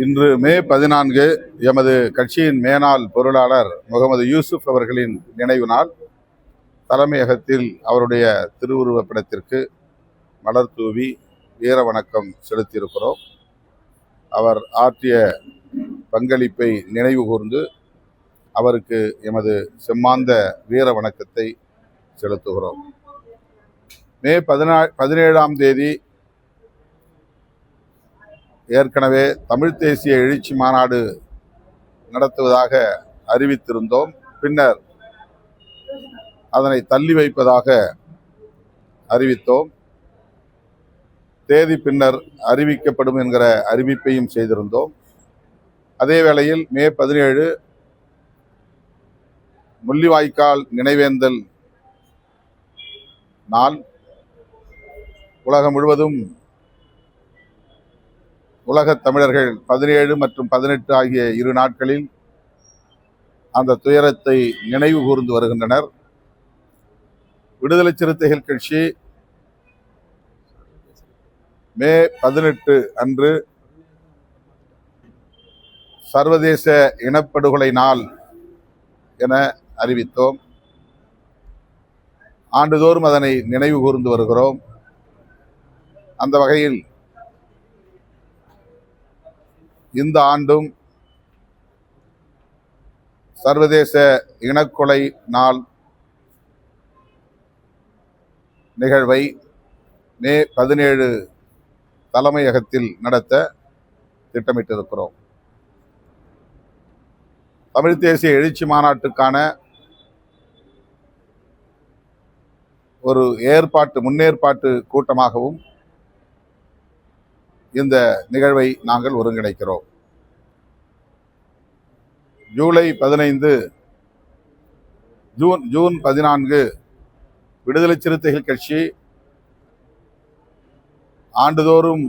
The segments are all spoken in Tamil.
இன்று மே 14 எமது கட்சியின் மேனாள் பொருளாளர் முகமது யூசுப் அவர்களின் நினைவு நாள். தலைமையகத்தில் அவருடைய திருவுருவப் படத்திற்கு மலர் தூவி வீர வணக்கம் செலுத்தியிருக்கிறோம். அவர் ஆற்றிய பங்களிப்பை நினைவு கூர்ந்து அவருக்கு எமது செம்மாந்த வீர வணக்கத்தை செலுத்துகிறோம். மே 17ஆம் தேதி ஏற்கனவே தமிழ் தேசிய எழுச்சி மாநாடு நடத்துவதாக அறிவித்திருந்தோம். பின்னர் அதனை தள்ளி வைப்பதாக அறிவித்தோம். தேதி பின்னர் அறிவிக்கப்படும் என்கிற அறிவிப்பையும் செய்திருந்தோம். அதே வேளையில் மே 17 முள்ளிவாய்க்கால் நினைவேந்தல் நாள். உலகம் முழுவதும் உலகத் தமிழர்கள் 17 மற்றும் 18 ஆகிய இரு நாட்களில் அந்த துயரத்தை நினைவு கூர்ந்து வருகின்றனர். விடுதலை சிறுத்தைகள் கட்சி மே 18 அன்று சர்வதேச இனப்படுகொலை நாள் என அறிவித்தோம். ஆண்டுதோறும் அதனை நினைவு கூர்ந்து வருகிறோம். அந்த வகையில் இந்த ஆண்டும் சர்வதேச இனக்கொலை நாள் நிகழ்வை மே 17 தலைமையகத்தில் நடத்த திட்டமிட்டிருக்கிறோம். தமிழ் தேசிய எழுச்சி மாநாட்டுக்கான ஒரு முன்னேற்பாட்டு கூட்டமாகவும் இந்த நிகழ்வை நாங்கள் ஒருங்கிணைக்கிறோம். ஜூன் 14 விடுதலை சிறுத்தைகள் கட்சி ஆண்டுதோறும்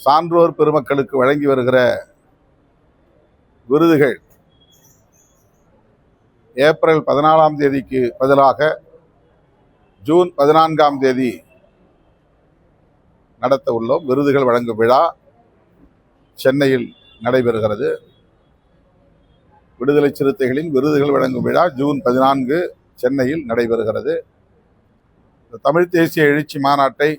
சான்றோர் பெருமக்களுக்கு வழங்கி வருகிற விருதுகள் ஏப்ரல் 14ஆம் தேதிக்கு பதிலாக ஜூன் 14ஆம் தேதி நடத்த உள்ளோம். விருதுகள் வழங்கும் விழா சென்னையில் நடைபெறுகிறது. விடுதலை சிறுத்தைகளின் விருதுகள் வழங்கும் விழா ஜூன் 14 சென்னையில் நடைபெறுகிறது. தமிழ் தேசிய எழுச்சி மாநாட்டை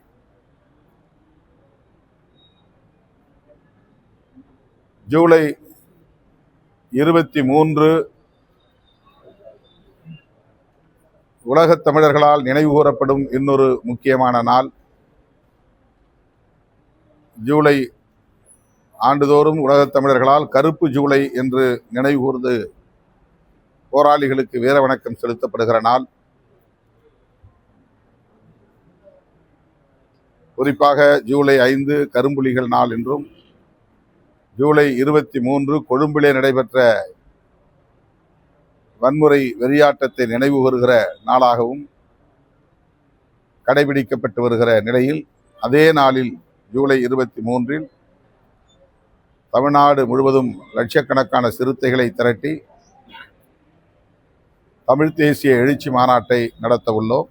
ஜூலை 23 உலகத் தமிழர்களால் நினைவு கூறப்படும் இன்னொரு முக்கியமான நாள். ஜூலை ஆண்டுதோறும் உலகத் தமிழர்களால் கருப்பு ஜூலை என்று நினைவு கூர்ந்து போராளிகளுக்கு வீர வணக்கம் செலுத்தப்படுகிற நாள். குறிப்பாக ஜூலை 5 கரும்புலிகள் நாள் என்றும், ஜூலை 23 கொழும்பிலே நடைபெற்ற வன்முறை வெறியாட்டத்தை நினைவு கூறுகிற நாளாகவும் கடைபிடிக்கப்பட்டு வருகிற நிலையில், அதே நாளில் ஜூலை 23 தமிழ்நாடு முழுவதும் லட்சக்கணக்கான சிறுத்தைகளை திரட்டி தமிழ் தேசிய எழுச்சி மாநாட்டை நடத்த உள்ளோம்.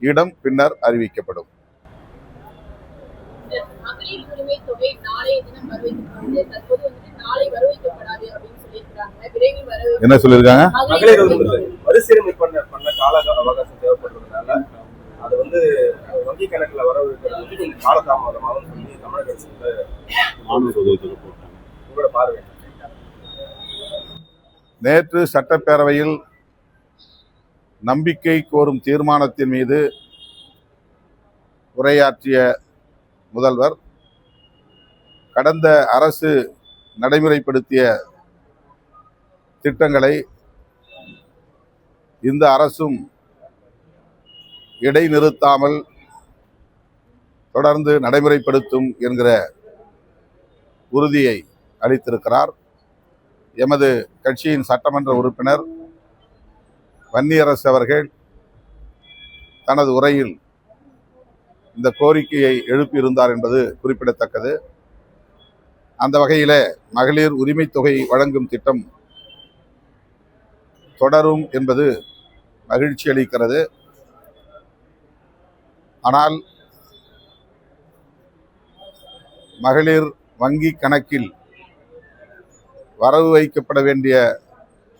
இடம் பின்னர் அறிவிக்கப்படும். என்ன சொல்லியிருக்காங்க? அது வந்து வங்கி கணக்குல வரவு காலதாமதமாகும் சொல்லி தமிழக உங்களோட பார்வை. நேற்று சட்டப்பேரவையில் நம்பிக்கை கோரும் தீர்மானத்தின் மீது உரையாற்றிய முதல்வர், கடந்த அரசு நடைமுறைப்படுத்திய திட்டங்களை இந்த அரசும் இடைநிறுத்தாமல் தொடர்ந்து நடைமுறைப்படுத்தும் என்கிற உறுதியை அளித்திருக்கிறார். எமது கட்சியின் சட்டமன்ற உறுப்பினர் வன்னியரசு அவர்கள் தனது உரையில் இந்த கோரிக்கையை எழுப்பியிருந்தார் என்பது குறிப்பிடத்தக்கது. அந்த வகையிலே மகளிர் உரிமை தொகை வழங்கும் திட்டம் தொடரும் என்பது மகிழ்ச்சி அளிக்கிறது. ஆனால் மகளிர் வங்கி கணக்கில் வரவு வைக்கப்பட வேண்டிய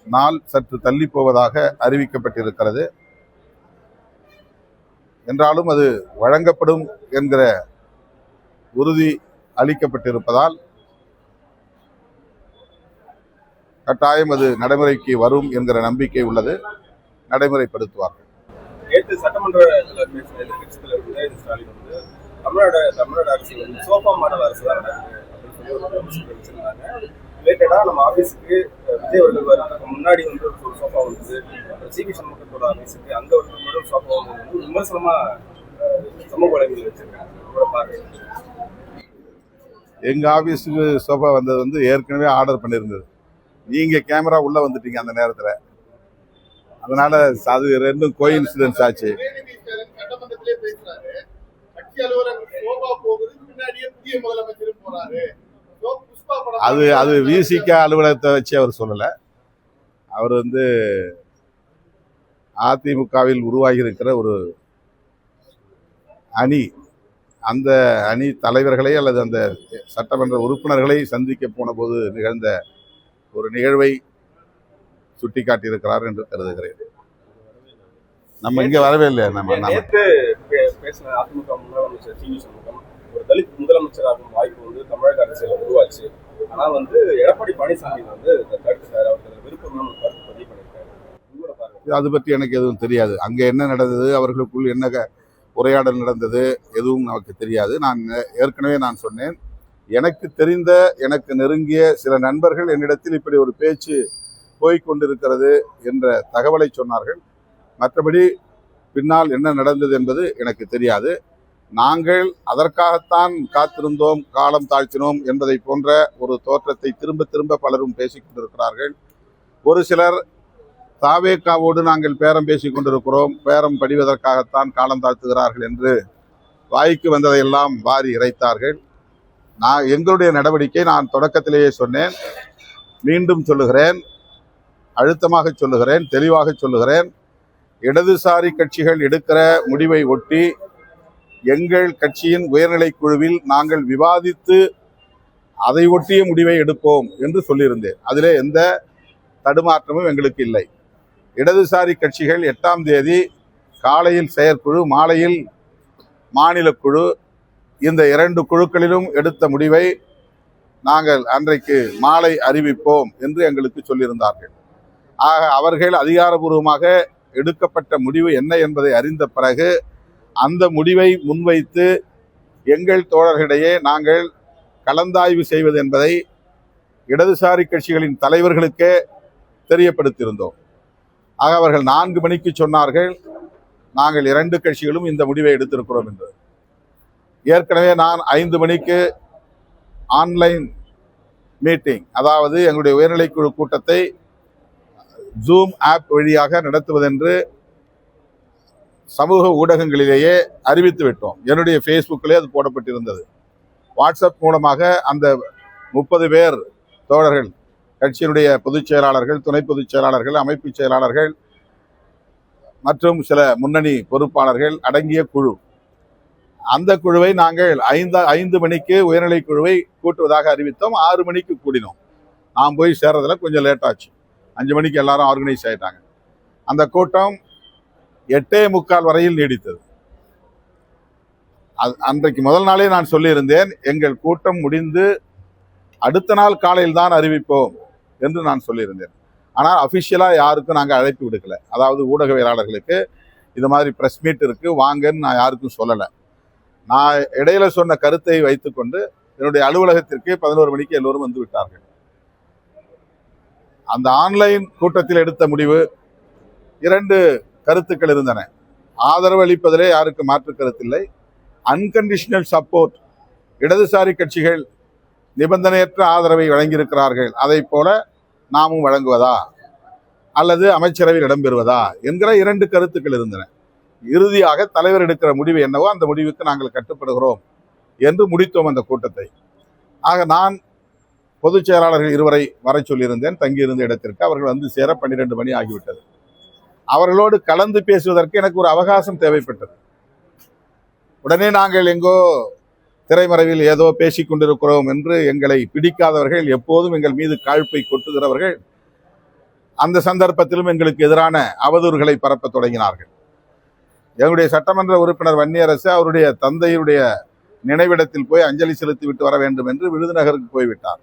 நாள் சற்று தள்ளி போவதாக அறிவிக்கப்பட்டிருக்கிறது. என்றாலும் அது வழங்கப்படும் என்கிற உறுதி அளிக்கப்பட்டிருப்பதால் கட்டாயம் அது நடைமுறைக்கு வரும் என்கிற நம்பிக்கை உள்ளது. நடைமுறைப்படுத்துவார்கள். நேற்று சட்டமன்றத்தில் பேசின எதிர்க்கட்சிகள் ஸ்டாலின் வந்து தமிழ்நாடு அரசு வந்து சோஃபா மாடல் அரசு தான் நடக்குது அப்படின்னு சொல்லி ஒரு விமர்சனம் வச்சிருந்தாங்க. ரிலேட்டடா நம்ம ஆபீஸுக்கு விஜய் அவர்கள் வரதுக்கு முன்னாடி வந்து ஒரு சோஃபா வந்தது, சிபி சண்முகத்தோட ஆபீஸுக்கு அங்க ஒரு சோஃபா வந்து விமர்சனமா சமூக வலைகளில் வச்சிருக்காங்க. எங்க ஆபீஸுக்கு சோஃபா வந்தது வந்து ஏற்கனவே ஆர்டர் பண்ணியிருந்தது. நீங்க கேமரா உள்ள வந்துட்டீங்க அந்த நேரத்துல, அதனால அது ரெண்டும் கோஇன்சிடென்ஸ் ஆச்சு. அது விசிக அலுவலகத்தை வச்சு அவர் சொல்லல. அவர் வந்து அதிமுகவில் உருவாகி இருக்கிற ஒரு அணி, அந்த அணி தலைவர்களை அல்லது அந்த சட்டமன்ற உறுப்பினர்களை சந்திக்க போன போது நிகழ்ந்த ஒரு நிகழ்வை சுட்டிக்காட்டியிருக்கிறார் என்று கருதுகிறேன். நம்ம இங்க வரவே இல்லை. நேற்று பேசின அதிமுக முதலமைச்சர் சிவி சண்முகம் ஒரு தலித் முதலமைச்சராகும் வாய்ப்பு வந்து தமிழக அரசியல உருவாச்சு. ஆனா வந்து எடப்பாடி பழனிசாமி வந்து அவர்கள் விருப்பம் கருத்து பதிவு பண்ணியிருக்காரு. அது பற்றி எனக்கு எதுவும் தெரியாது. அங்க என்ன நடந்தது, அவர்களுக்குள் என்ன உரையாடல் நடந்தது, எதுவும் நமக்கு தெரியாது. நான் ஏற்கனவே சொன்னேன், எனக்கு தெரிந்த எனக்கு நெருங்கிய சில நண்பர்கள் என்னிடத்தில் இப்படி ஒரு பேச்சு போய்கொண்டிருக்கிறது என்ற தகவலை சொன்னார்கள். மற்றபடி பின்னால் என்ன நடந்தது என்பது எனக்கு தெரியாது. நாங்கள் அதற்காகத்தான் காத்திருந்தோம், காலம் தாழ்த்தினோம் என்பதை போன்ற ஒரு தோற்றத்தை திரும்ப திரும்ப பலரும் பேசிக் கொண்டிருக்கிறார்கள். ஒரு சிலர் தாவேகாவோடு நாங்கள் பேரம் பேசிக் கொண்டிருக்கிறோம், பேரம் படிவதற்காகத்தான் காலம் தாழ்த்துகிறார்கள் என்று வாய்க்கு வந்ததையெல்லாம் வாரி இறைத்தார்கள். எங்களுடைய நடவடிக்கை நான் தொடக்கத்திலேயே சொன்னேன், மீண்டும் சொல்லுகிறேன், அழுத்தமாக சொல்லுகிறேன், தெளிவாக சொல்லுகிறேன். இடதுசாரி கட்சிகள் எடுக்கிற முடிவை ஒட்டி எங்கள் கட்சியின் உயர்நிலை குழுவில் நாங்கள் விவாதித்து அதை ஒட்டிய முடிவை எடுப்போம் என்று சொல்லியிருந்தேன். அதிலே எந்த தடுமாற்றமும் எங்களுக்கு இல்லை. இடதுசாரி கட்சிகள் 8ஆம் தேதி காலையில் செயற்குழு, மாலையில் மாநில குழு, இந்த 2 குழுக்களிலும் எடுத்த முடிவை நாங்கள் அன்றைக்கு மாலை அறிவிப்போம் என்று எங்களுக்கு சொல்லியிருந்தார்கள். ஆக அவர்கள் அதிகாரபூர்வமாக எடுக்கப்பட்ட முடிவு என்ன என்பதை அறிந்த பிறகு அந்த முடிவை முன்வைத்து எங்கள் தோழர்களிடையே நாங்கள் கலந்தாய்வு செய்வது என்பதை இடதுசாரி கட்சிகளின் தலைவர்களுக்கே தெரியப்படுத்தியிருந்தோம். ஆக அவர்கள் 4 மணிக்கு சொன்னார்கள், நாங்கள் 2 கட்சிகளும் இந்த முடிவை எடுத்திருக்கிறோம் என்று. ஏற்கனவே நான் 5 மணிக்கு ஆன்லைன் மீட்டிங், அதாவது எங்களுடைய உயர்நிலைக்குழு கூட்டத்தை ஜூம் ஆப் வழியாக நடத்துவதென்று சமூக ஊடகங்களிலேயே அறிவித்து விட்டோம். என்னுடைய ஃபேஸ்புக்கிலே அது போடப்பட்டிருந்தது. வாட்ஸ்அப் மூலமாக அந்த 30 பேர் தோழர்கள், கட்சியினுடைய பொதுச் செயலாளர்கள், துணை பொதுச் செயலாளர்கள், அமைப்பு செயலாளர்கள் மற்றும் சில முன்னணி பொறுப்பாளர்கள் அடங்கிய குழு, அந்த குழுவை நாங்கள் 5 மணிக்கு உயர்நிலை குழுவை கூட்டுவதாக அறிவித்தோம். 6 மணிக்கு கூடினோம். நான் போய் சேர்றதுல கொஞ்சம் லேட் ஆச்சு. 5 மணிக்கு எல்லாரும் ஆர்கனைஸ் ஆயிட்டாங்க. அந்த கூட்டம் 8:45 வரையில் நீடித்தது. அன்றைக்கு முதல் நாளே நான் சொல்லியிருந்தேன், எங்கள் கூட்டம் முடிந்து அடுத்த நாள் காலையில் தான் அறிவிப்போம் என்று நான் சொல்லியிருந்தேன். ஆனால் அஃபிஷியலாக யாருக்கும் நாங்கள் அழைப்பு விடுக்கல. அதாவது ஊடகவியலாளர்களுக்கு இது மாதிரி ப்ரெஸ் மீட் இருக்கு வாங்கன்னு நான் யாருக்கும் சொல்லலை. நான் இடையில சொன்ன கருத்தை வைத்துக்கொண்டு என்னுடைய அலுவலகத்திற்கு 11 மணிக்கு எல்லோரும் வந்து விட்டார்கள். அந்த ஆன்லைன் கூட்டத்தில் எடுத்த முடிவு 2 கருத்துக்கள் இருந்தன. ஆதரவு அளிப்பதிலே யாருக்கு மாற்று கருத்தில்லை. அன்கண்டிஷனல் சப்போர்ட், இடதுசாரி கட்சிகள் நிபந்தனையற்ற ஆதரவை வழங்கியிருக்கிறார்கள், அதை போல நாமும் வழங்குவதா அல்லது அமைச்சரவையில் இடம்பெறுவதா என்கிற 2 கருத்துக்கள் இருந்தன. இறுதியாக தலைவர் எடுக்கிற முடிவு என்னவோ அந்த முடிவுக்கு நாங்கள் கட்டுப்படுகிறோம் என்று முடித்தோம் அந்த கூட்டத்தை. ஆக நான் பொதுச் செயலாளர்கள் 2 வர சொல்லியிருந்தேன் தங்கியிருந்த இடத்திற்கு. அவர்கள் வந்து சேர 12 மணி ஆகிவிட்டது. அவர்களோடு கலந்து பேசுவதற்கு எனக்கு ஒரு அவகாசம் தேவைப்பட்டது. உடனே நாங்கள் எங்கோ திரைமறைவில் ஏதோ பேசிக் கொண்டிருக்கிறோம் என்று எங்களை பிடிக்காதவர்கள், எப்போதும் எங்கள் மீது காழ்ப்பை கொட்டுகிறவர்கள் அந்த சந்தர்ப்பத்திலும் எங்களுக்கு எதிரான அவதூறுகளை பரப்ப தொடங்கினார்கள். எங்களுடைய சட்டமன்ற உறுப்பினர் வன்னியரசு அவருடைய தந்தையுடைய நினைவிடத்தில் போய் அஞ்சலி செலுத்தி விட்டு வர வேண்டும் என்று விருதுநகருக்கு போய்விட்டார்.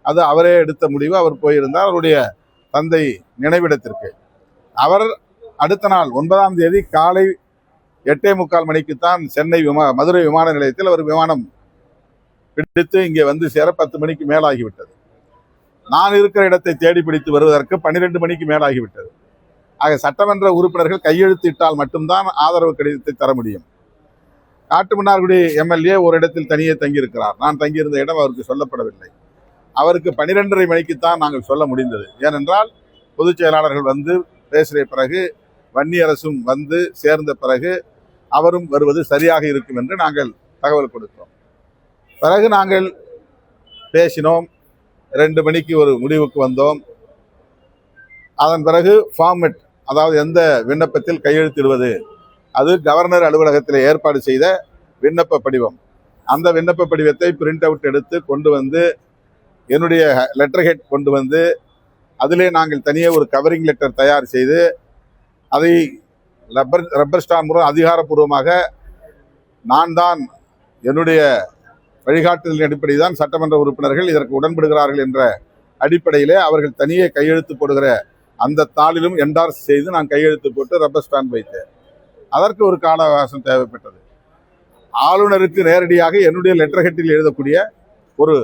அது அவரே எடுத்த முடிவு. அவர் போயிருந்தார் அவருடைய தந்தை நினைவிடத்திற்கு. அவர் அடுத்த நாள் 9ஆம் தேதி காலை 8:45 மணிக்குத்தான் மதுரை விமான நிலையத்தில் அவர் விமானம் பிடித்து இங்கே வந்து சேர 10 மணிக்கு மேலாகிவிட்டது. நான் இருக்கிற இடத்தை தேடி பிடித்து வருவதற்கு 12 மணிக்கு மேலாகிவிட்டது. ஆக சட்டமன்ற உறுப்பினர்கள் கையெழுத்திட்டால் மட்டும்தான் ஆதரவு கடிதத்தை தர முடியும். காட்டுமன்னார்குடி எம்எல்ஏ ஒரு இடத்தில் தனியே தங்கியிருக்கிறார். நான் தங்கியிருந்த இடம் அவருக்கு சொல்லப்படவில்லை. அவருக்கு 12:30 மணிக்குத்தான் நாங்கள் சொல்ல முடிந்தது. ஏனென்றால் பொதுச் செயலாளர்கள் வந்து பேசிய பிறகு, வன்னியரசும் வந்து சேர்ந்த பிறகு அவரும் வருவது சரியாக இருக்கும் என்று நாங்கள் தகவல் கொடுத்தோம். பிறகு நாங்கள் பேசினோம். 2 மணிக்கு ஒரு முடிவுக்கு வந்தோம். அதன் பிறகு ஃபார்மெட், அதாவது எந்த விண்ணப்பத்தில் கையெழுத்திடுவது, அது கவர்னர் அலுவலகத்தில் ஏற்பாடு செய்த விண்ணப்ப படிவம். அந்த விண்ணப்ப படிவத்தை பிரிண்ட் அவுட் எடுத்து கொண்டு வந்து என்னுடைய லெட்டர் ஹெட் கொண்டு வந்து அதிலே நாங்கள் தனியே ஒரு கவரிங் லெட்டர் தயார் செய்து அதை ரப்பர் ஸ்டாம்ப் மூலம் அதிகாரப்பூர்வமாக நான் தான் என்னுடைய வழிகாட்டுதலின் அடிப்படை தான் சட்டமன்ற உறுப்பினர்கள் இதற்கு உடன்படுகிறார்கள் என்ற அடிப்படையிலே அவர்கள் தனியே கையெழுத்து போடுகிற அந்த தாளிலும் என்டார்ஸ் செய்து நான் கையெழுத்து போட்டு ரப்பர் ஸ்டாம்ப் வைத்தேன். அதற்கு ஒரு கால அவகாசம் தேவைப்பட்டது. ஆளுநருக்கு நேரடியாக என்னுடைய லெட்டர் ஹெட்டில் எழுதக்கூடிய ஒரு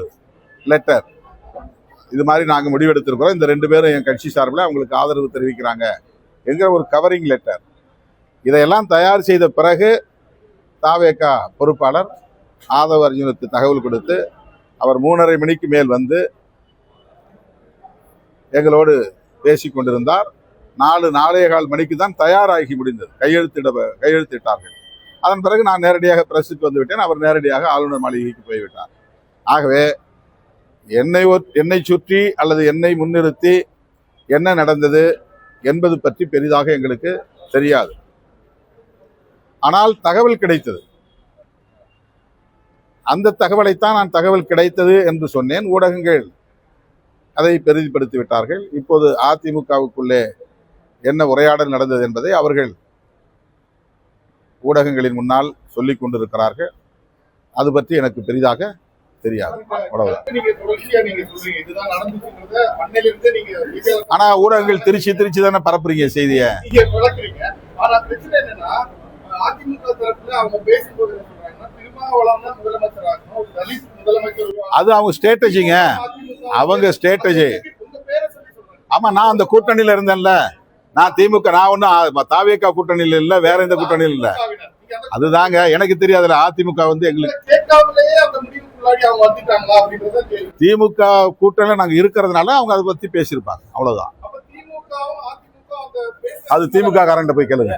லெட்டர், இது மாதிரி நாங்கள் முடிவெடுத்திருக்கிறோம், இந்த 2 பேரும் என் கட்சி சார்பில் அவங்களுக்கு ஆதரவு தெரிவிக்கிறாங்க என்கிற ஒரு கவரிங் லெட்டர். இதையெல்லாம் தயார் செய்த பிறகு தாவேக பொறுப்பாளர் ஆதவ அர்ஜுனுக்கு தகவல் கொடுத்து அவர் 3:30 மணிக்கு மேல் வந்து எங்களோடு பேசிக் கொண்டிருந்தார். 4-4:15 மணிக்கு தான் தயாராகி முடிந்தது. கையெழுத்திட்டார்கள். அதன் பிறகு நான் நேரடியாக பிரஸுக்கு வந்து விட்டேன். அவர் நேரடியாக ஆளுநர் மாளிகைக்கு போய்விட்டார். ஆகவே என்னை சுற்றி அல்லது என்னை முன்னிறுத்தி என்ன நடந்தது என்பது பற்றி பெரிதாக எங்களுக்கு தெரியாது. ஆனால் தகவல் கிடைத்தது. அந்த தகவலைத்தான் நான் தகவல் கிடைத்தது என்று சொன்னேன். ஊடகங்கள் அதை பெரிதுபடுத்தி விட்டார்கள். இப்போது அதிமுகவுக்குள்ளே என்ன உரையாடல் நடந்தது என்பதை அவர்கள் ஊடகங்களின் முன்னால் சொல்லிக் கொண்டிருக்கிறார்கள். அது பற்றி எனக்கு பெரிதாக தெரியாது. ஆனா ஊடகங்கள் திருச்சி தானே பரப்புறீங்க செய்திய. அது அவங்க ஸ்ட்ராட்டஜிங்க, அவங்க ஸ்ட்ராட்டஜி. ஆமா, நான் அந்த கூட்டணியில இருந்தேன்ல. நான் திமுக, நான் ஒன்னும் தாவேகா கூட்டணியில் இல்ல, வேற எந்த கூட்டணியில் இல்ல. அதுதாங்க எனக்கு தெரியாதுல. அதிமுக வந்து எங்களுக்கு திமுக கூட்டணியில நாங்க இருக்கிறதுனால அவங்க அதை பத்தி பேசியிருப்பாங்க, அவ்வளவுதான். அது திமுக காரண்ட போய் கேளுங்க.